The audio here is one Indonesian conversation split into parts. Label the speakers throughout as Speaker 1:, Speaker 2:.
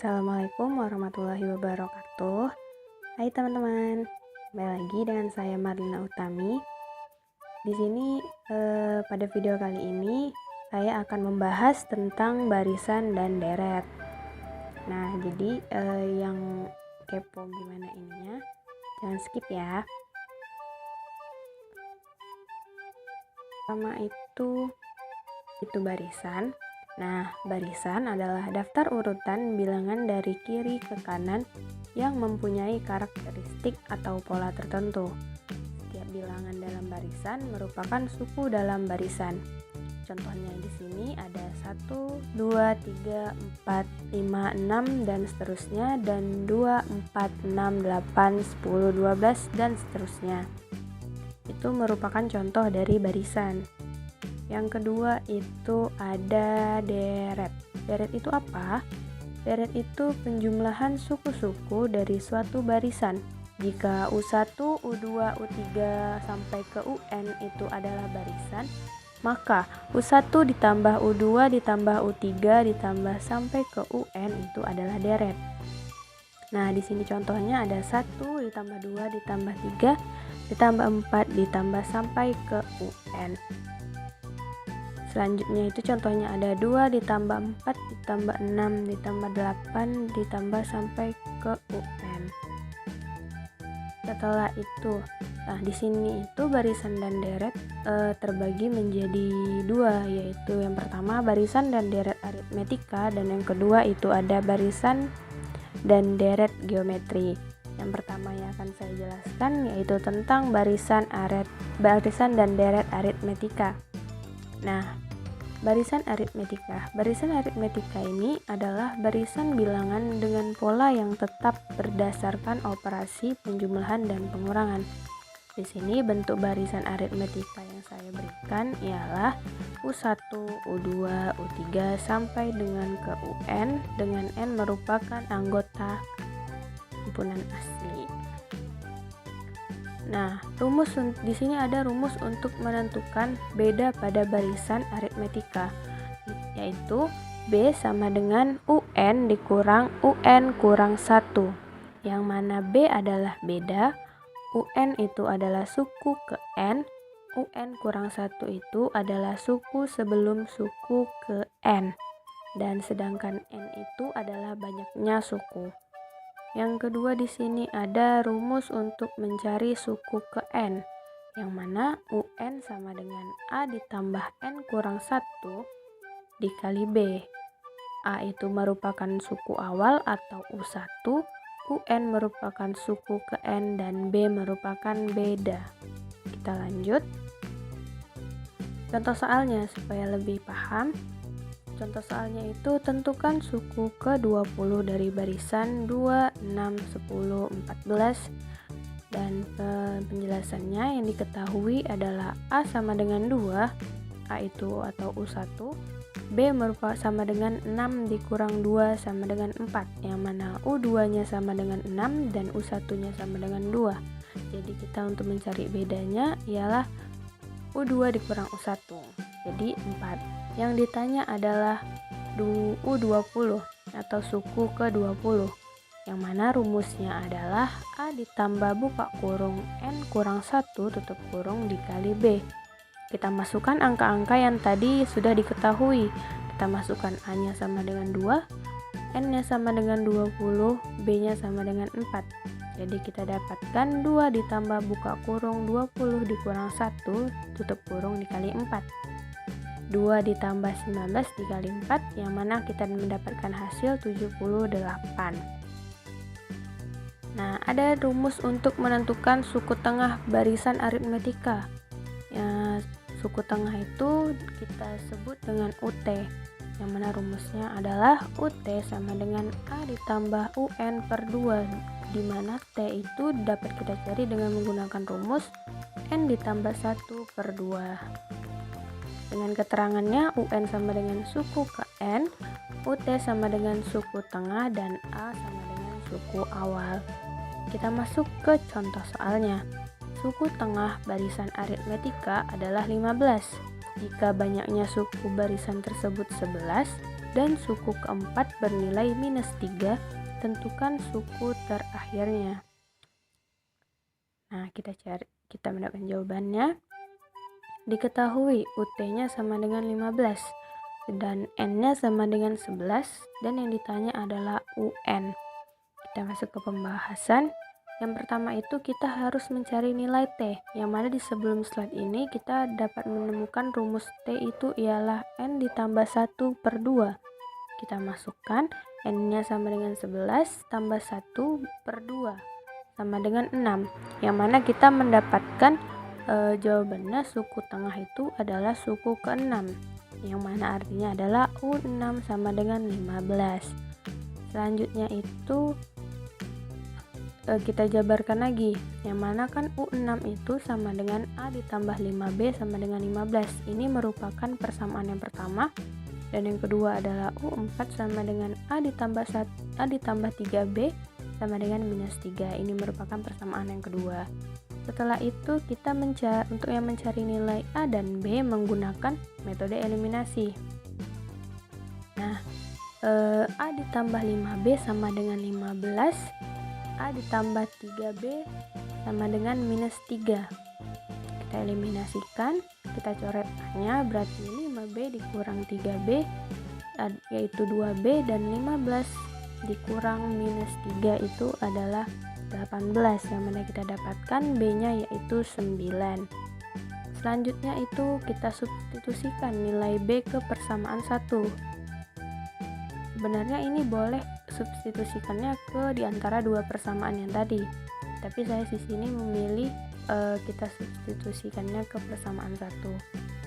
Speaker 1: Assalamualaikum warahmatullahi wabarakatuh. Hai teman-teman, kembali lagi dengan saya Marlina Utami. Di sini pada video kali ini saya akan membahas tentang barisan dan deret. Nah, jadi yang kepo gimana ininya, jangan skip ya. Pertama itu barisan. Nah, barisan adalah daftar urutan bilangan dari kiri ke kanan yang mempunyai karakteristik atau pola tertentu. Setiap bilangan dalam barisan merupakan suku dalam barisan. Contohnya di sini ada 1, 2, 3, 4, 5, 6 dan seterusnya, dan 2, 4, 6, 8, 10, 12 dan seterusnya. Itu merupakan contoh dari barisan. Yang kedua itu ada deret. Deret itu apa? Deret itu penjumlahan suku-suku dari suatu barisan. Jika U1, U2, U3 sampai ke UN itu adalah barisan, maka U1 ditambah U2 ditambah U3 ditambah sampai ke UN itu adalah deret. Nah, di sini contohnya ada 1 ditambah 2 ditambah 3 ditambah 4 ditambah sampai ke UN. Selanjutnya itu contohnya ada 2 ditambah 4 ditambah 6 ditambah 8 ditambah sampai ke UN. Setelah itu, nah di sini itu barisan dan deret terbagi menjadi dua, yaitu yang pertama barisan dan deret aritmetika, dan yang kedua itu ada barisan dan deret geometri. Yang pertama yang akan saya jelaskan yaitu tentang barisan dan deret aritmetika. Nah, barisan aritmetika ini adalah barisan bilangan dengan pola yang tetap berdasarkan operasi penjumlahan dan pengurangan. Di sini bentuk barisan aritmetika yang saya berikan ialah U1, U2, U3 sampai dengan ke UN, dengan N merupakan anggota himpunan asli. Nah, di sini ada rumus untuk menentukan beda pada barisan aritmetika, yaitu B sama dengan UN dikurang UN kurang 1, yang mana B adalah beda, UN itu adalah suku ke N, UN kurang 1 itu adalah suku sebelum suku ke N, dan sedangkan N itu adalah banyaknya suku. Yang kedua di sini ada rumus untuk mencari suku ke N, yang mana UN sama dengan A ditambah N kurang 1 dikali B. A itu merupakan suku awal atau U1, UN merupakan suku ke N, dan B merupakan beda. Kita lanjut. Contoh soalnya supaya lebih paham. Contoh soalnya itu tentukan suku ke-20 dari barisan 2, 6, 10, 14, dan penjelasannya yang diketahui adalah A sama dengan 2, A itu atau U1, B merupakan sama dengan 6 dikurang 2 sama dengan 4, yang mana U2 nya sama dengan 6 dan U1 nya sama dengan 2. Jadi kita untuk mencari bedanya ialah U2 dikurang U1, jadi 4. Yang ditanya adalah U20 atau suku ke-20, yang mana rumusnya adalah A ditambah buka kurung N kurang 1 tutup kurung dikali B. Kita masukkan angka-angka yang tadi sudah diketahui. Kita masukkan A nya sama dengan 2, N nya sama dengan 20, B nya sama dengan 4. Jadi kita dapatkan 2 ditambah buka kurung 20 dikurang 1 tutup kurung dikali 4. 2 ditambah 19 dikali 4, yang mana kita mendapatkan hasil 78. Nah, ada rumus untuk menentukan suku tengah barisan aritmetika. Ya, suku tengah itu kita sebut dengan UT, yang mana rumusnya adalah UT sama dengan A ditambah UN per 2, di mana T itu dapat kita cari dengan menggunakan rumus N ditambah 1 per 2. Dengan keterangannya UN sama dengan suku ke N, UT sama dengan suku tengah, dan A sama dengan suku awal. Kita masuk ke contoh soalnya. Suku tengah barisan aritmetika adalah 15. Jika banyaknya suku barisan tersebut 11, dan suku keempat bernilai -3, tentukan suku terakhirnya. Nah, kita mendapatkan jawabannya. Diketahui UT-nya sama dengan 15 dan N-nya sama dengan 11 dan yang ditanya adalah UN. Kita masuk ke pembahasan. Yang pertama itu kita harus mencari nilai T, yang mana di sebelum slide ini kita dapat menemukan rumus T itu ialah N ditambah 1/2. Kita masukkan N-nya sama dengan 11 tambah 1/2 sama dengan 6, yang mana kita mendapatkan jawabannya suku tengah itu adalah suku ke-6, yang mana artinya adalah U6 sama dengan 15. Selanjutnya itu kita jabarkan lagi, yang mana kan U6 itu sama dengan A ditambah 5B sama dengan 15. Ini merupakan persamaan yang pertama. Dan yang kedua adalah U4 sama dengan A ditambah 3B sama dengan -3. Ini merupakan persamaan yang kedua. Setelah itu kita untuk yang mencari nilai A dan B menggunakan metode eliminasi. Nah, A ditambah 5B sama dengan 15, A ditambah 3B sama dengan -3. Kita eliminasikan, kita coret A-nya, berarti 5B dikurang 3B yaitu 2B, dan 15 dikurang -3 itu adalah 18, yang mana kita dapatkan B-nya yaitu 9. Selanjutnya itu kita substitusikan nilai B ke persamaan 1. Sebenarnya ini boleh substitusikannya ke diantara dua persamaan yang tadi, tapi saya di sini memilih kita substitusikannya ke persamaan 1.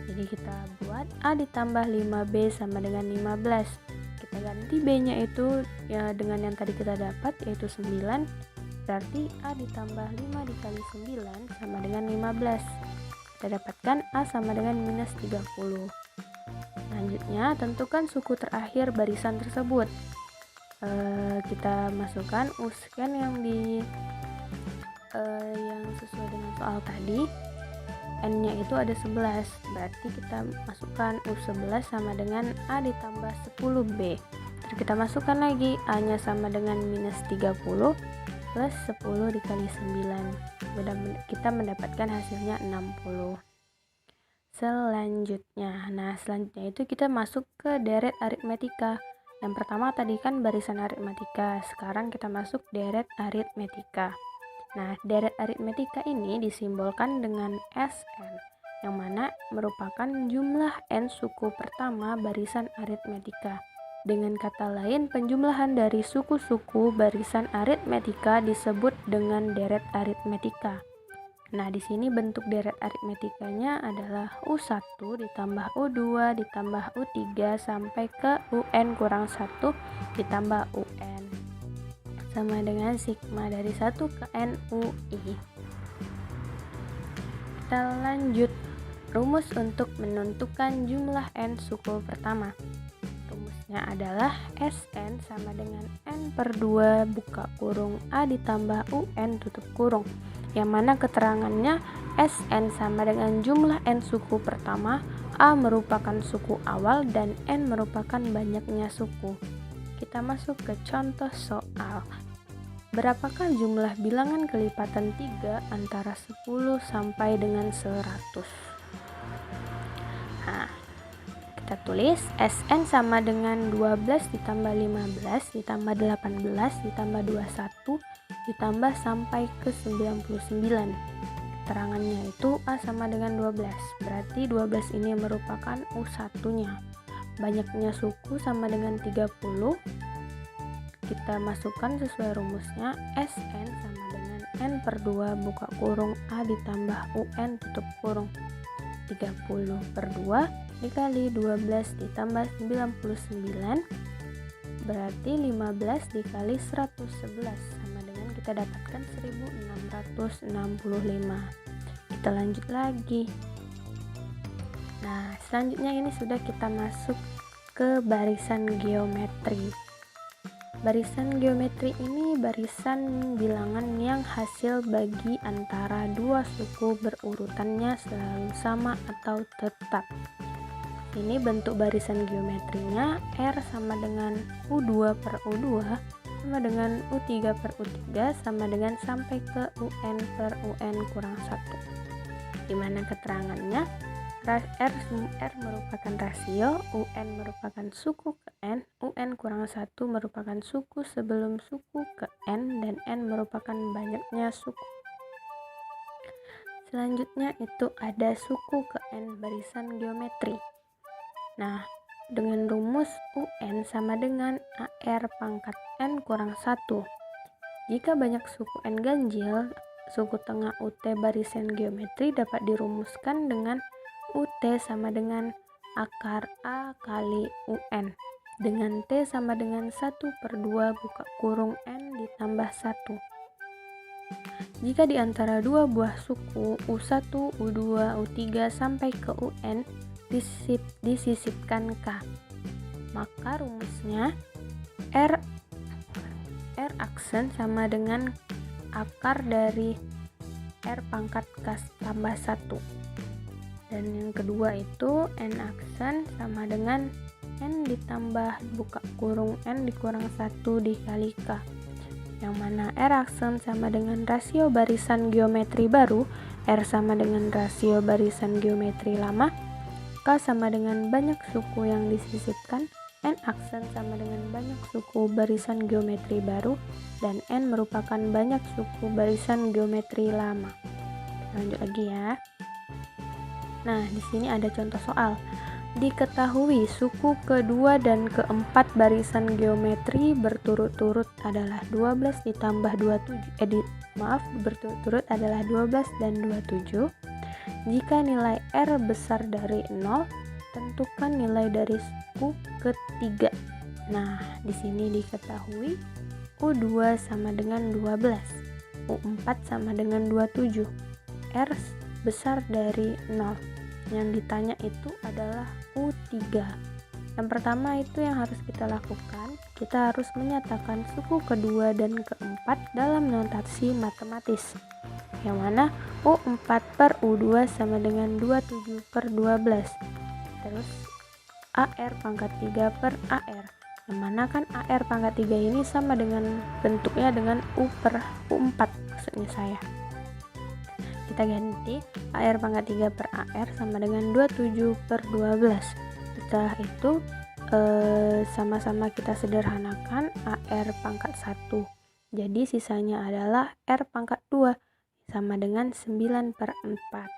Speaker 1: Jadi kita buat A ditambah 5B sama dengan 15. Kita ganti B-nya itu ya dengan yang tadi kita dapat yaitu 9. Berarti A ditambah 5 dikali 9 sama dengan 15. Kita dapatkan A sama dengan -30. Selanjutnya, tentukan suku terakhir barisan tersebut. Kita masukkan U-scan yang sesuai dengan soal tadi. N-nya itu ada 11. Berarti kita masukkan U11 sama dengan A ditambah 10B. Terus kita masukkan lagi A-nya sama dengan -30. Plus 10 dikali 9, kita mendapatkan hasilnya 60. Selanjutnya itu kita masuk ke deret aritmetika. Yang pertama tadi kan barisan aritmetika, sekarang kita masuk deret aritmetika. Nah, deret aritmetika ini disimbolkan dengan SN, yang mana merupakan jumlah N suku pertama barisan aritmetika. Dengan kata lain, penjumlahan dari suku-suku barisan aritmetika disebut dengan deret aritmetika. Nah, di sini bentuk deret aritmetikanya adalah U1 ditambah U2 ditambah U3 sampai ke UN kurang 1 ditambah UN. Sama dengan sigma dari 1 ke NUI. Kita lanjut. Rumus untuk menentukan jumlah N suku pertama. Rumusnya adalah SN sama dengan N/2 buka kurung A ditambah UN tutup kurung, yang mana keterangannya SN sama dengan jumlah N suku pertama, A merupakan suku awal dan N merupakan banyaknya suku. Kita masuk ke contoh soal. Berapakah jumlah bilangan kelipatan 3 antara 10 sampai dengan 100? Nah, kita tulis SN sama dengan 12 ditambah 15 ditambah 18 ditambah 21 ditambah sampai ke 99. Keterangannya itu A sama dengan 12. Berarti 12 ini merupakan U1-nya. Banyaknya suku sama dengan 30. Kita masukkan sesuai rumusnya, SN sama dengan N/2 buka kurung A ditambah UN tutup kurung. 30/2 dikali 12 ditambah 99 berarti 15 dikali 111 sama dengan kita dapatkan 1665. Kita lanjut lagi. Nah, selanjutnya ini sudah kita masuk ke barisan geometri. Barisan geometri ini barisan bilangan yang hasil bagi antara dua suku berurutannya selalu sama atau tetap. Ini bentuk barisan geometrinya R sama dengan U2 per U2 sama dengan U3 per U3 sama dengan sampai ke UN per UN kurang 1. Dimana keterangannya R merupakan rasio, UN merupakan suku ke N, UN kurang 1 merupakan suku sebelum suku ke N, dan N merupakan banyaknya suku. Selanjutnya itu ada suku ke N barisan geometri. Nah, dengan rumus UN sama dengan AR pangkat N kurang 1. Jika banyak suku N ganjil, suku tengah UT barisan geometri dapat dirumuskan dengan UT sama dengan akar A kali UN dengan T sama dengan 1/2 buka kurung N ditambah 1. Jika di antara dua buah suku U1, U2, U3 sampai ke UN disisipkan K, maka rumusnya R aksen sama dengan akar dari R pangkat K tambah 1. Dan yang kedua itu N aksen sama dengan N ditambah buka kurung N dikurang 1 dikali K, yang mana R aksen sama dengan rasio barisan geometri baru, R sama dengan rasio barisan geometri lama, K sama dengan banyak suku yang disisipkan, N aksen sama dengan banyak suku barisan geometri baru, dan N merupakan banyak suku barisan geometri lama. Lanjut lagi ya. Nah, di sini ada contoh soal. Diketahui suku kedua dan keempat barisan geometri berturut-turut adalah 12 ditambah 27. Berturut-turut adalah 12 dan 27. Jika nilai R besar dari 0, tentukan nilai dari suku ketiga. Nah, di sini diketahui U2 sama dengan 12, U4 sama dengan 27, R besar dari 0. Yang ditanya itu adalah U3. Yang pertama itu yang harus kita lakukan, kita harus menyatakan suku kedua dan keempat dalam notasi matematis, yang mana U4 per U2 sama dengan 27 per 12. Terus AR pangkat 3 per AR, yang mana kan AR pangkat 3 ini sama dengan bentuknya dengan U per U4 maksudnya saya. Kita ganti AR pangkat 3 per AR sama dengan 27 per 12. Setelah itu sama-sama kita sederhanakan AR pangkat 1. Jadi sisanya adalah R pangkat 2 sama dengan 9 per 4.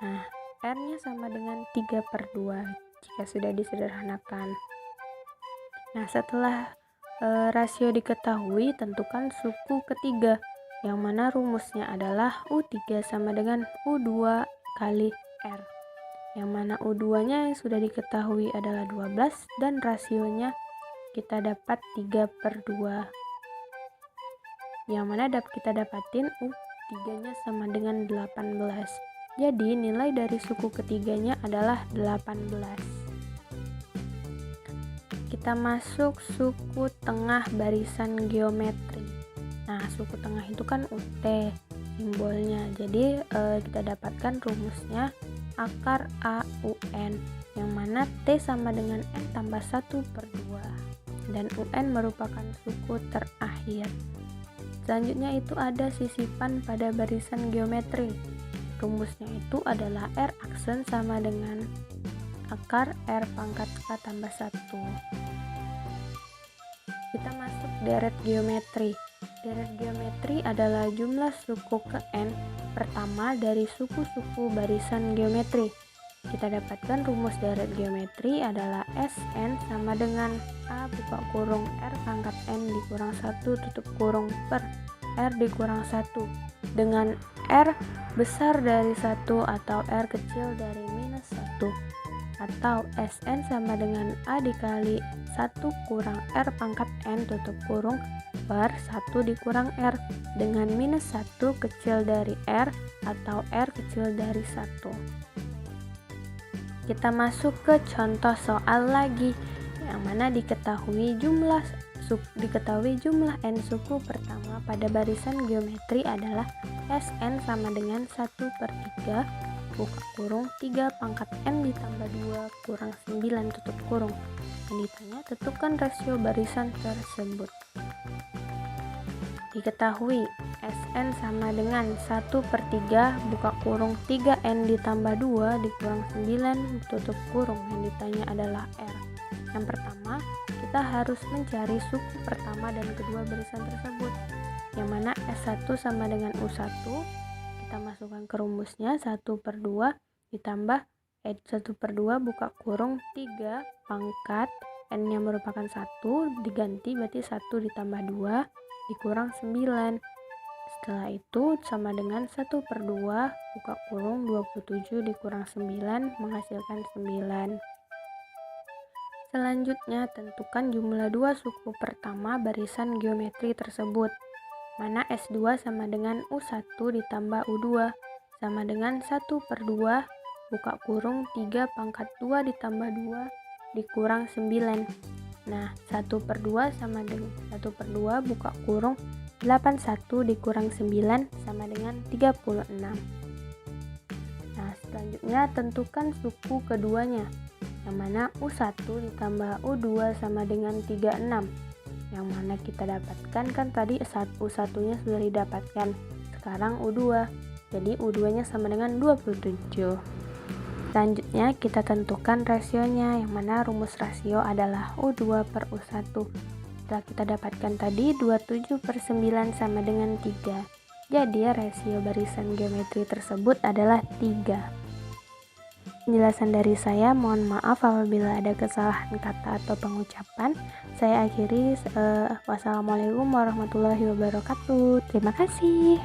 Speaker 1: Nah, R-nya sama dengan 3 per 2 jika sudah disederhanakan. Nah, setelah rasio diketahui, tentukan suku ketiga, yang mana rumusnya adalah U3 sama dengan U2 kali R, yang mana U2-nya yang sudah diketahui adalah 12 dan rasionya kita dapat 3 per 2, yang mana kita dapatin U3-nya sama dengan 18. Jadi nilai dari suku ketiganya adalah 18. Kita masuk suku tengah barisan geometri. Nah, suku tengah itu kan UT simbolnya. Jadi kita dapatkan rumusnya akar A UN, yang mana T sama dengan N tambah 1 per 2, dan UN merupakan suku terakhir. Selanjutnya itu ada sisipan pada barisan geometri. Rumusnya itu adalah R aksen sama dengan akar R pangkat K tambah 1. Kita masuk deret geometri. Deret geometri adalah jumlah suku ke N pertama dari suku-suku barisan geometri. Kita dapatkan rumus deret geometri adalah Sn sama dengan A buka kurung R pangkat N dikurang 1 tutup kurung per R dikurang 1 dengan R besar dari 1 atau R kecil dari minus 1, atau Sn sama dengan A dikali 1 kurang R pangkat N tutup kurung per 1 dikurang R dengan minus 1 kecil dari R atau R kecil dari 1. Kita masuk ke contoh soal lagi, yang mana diketahui jumlah N suku pertama pada barisan geometri adalah Sn sama dengan 1/3 buka kurung 3 pangkat N ditambah 2 kurang 9 tutup kurung. Yang ditanya, tentukan rasio barisan tersebut. Diketahui Sn sama dengan 1/3 buka kurung 3N ditambah 2 dikurang 9 tutup kurung. Yang ditanya adalah R. Yang pertama, kita harus mencari suku pertama dan kedua barisan tersebut, yang mana S1 sama dengan U1. Kita masukkan ke rumusnya, 1/2 ditambah 1/2 buka kurung 3 pangkat N yang merupakan 1 diganti, berarti 1 ditambah 2 dikurang 9. Setelah itu sama dengan 1/2 buka kurung 27 dikurang 9 menghasilkan 9. Selanjutnya, tentukan jumlah dua suku pertama barisan geometri tersebut, mana S2 sama dengan U1 ditambah U2 sama dengan 1/2 buka kurung 3 pangkat 2 ditambah 2 dikurang 9. Nah, 1/2 sama dengan 1/2 buka kurung 81 dikurang 9 sama dengan 36. Nah, selanjutnya tentukan suku keduanya, yang mana U1 ditambah U2 sama dengan 36. Yang mana kita dapatkan kan tadi U1-nya sudah didapatkan, sekarang U2. Jadi U2-nya sama dengan 27. Selanjutnya kita tentukan rasionya, yang mana rumus rasio adalah U2 per U1. Setelah kita dapatkan tadi 27/9 sama dengan 3. Jadi rasio barisan geometri tersebut adalah 3. Penjelasan dari saya, mohon maaf apabila ada kesalahan kata atau pengucapan. Saya akhiri, wassalamualaikum warahmatullahi wabarakatuh. Terima kasih.